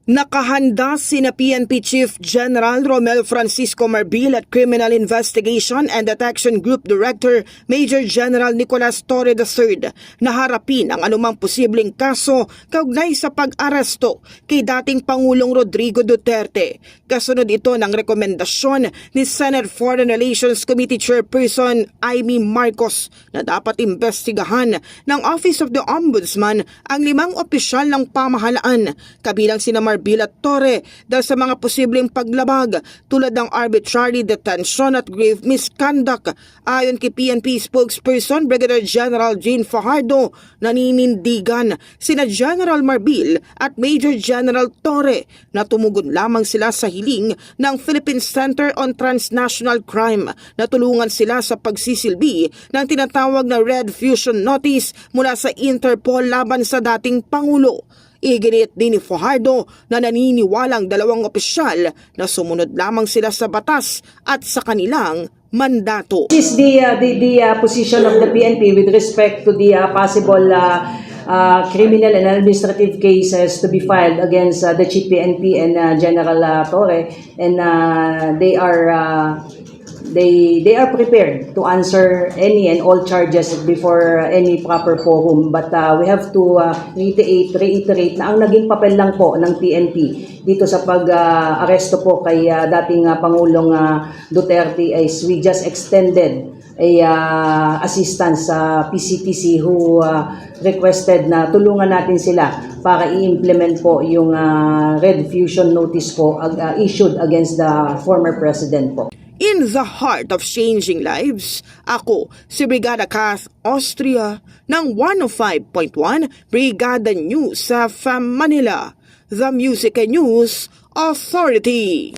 Nakahanda sina PNP Chief General Romel Francisco Marbil at Criminal Investigation and Detection Group Director Major General Nicolas Torre III na harapin ang anumang posibleng kaso kaugnay sa pag-aresto kay dating Pangulong Rodrigo Duterte. Kasunod ito ng rekomendasyon ni Senate Foreign Relations Committee Chairperson Amy Marcos na dapat imbestigahan ng Office of the Ombudsman ang 5 opisyal ng pamahalaan, kabilang sina Marbil at Torre, dahil sa mga posibleng paglabag tulad ng arbitrary detention at grave misconduct. Ayon kay PNP spokesperson Brigadier General Jean Fajardo, naninindigan sina General Marbil at Major General Torre na tumugon lamang sila sa hiling ng Philippine Center on Transnational Crime na tulungan sila sa pagsisilbi ng tinatawag na Red Fusion Notice mula sa Interpol laban sa dating Pangulo. Iginit din ni Fajardo na naniniwalang 2 opisyal na sumunod lamang sila sa batas at sa kanilang mandato. This is the position of the PNP with respect to the possible criminal and administrative cases to be filed against the Chief PNP and General Torre, and they are prepared to answer any and all charges before any proper forum. But we have to reiterate na ang naging papel lang po ng PNP dito sa pag-aresto po kay dating Pangulong Duterte is we just extended assistance sa PCTC who requested na tulungan natin sila para i-implement po yung Red Fusion Notice po issued against the former president po. In the heart of changing lives, ako si Brigada Kath Austria ng 105.1 Brigada News sa Manila, the Music and News Authority.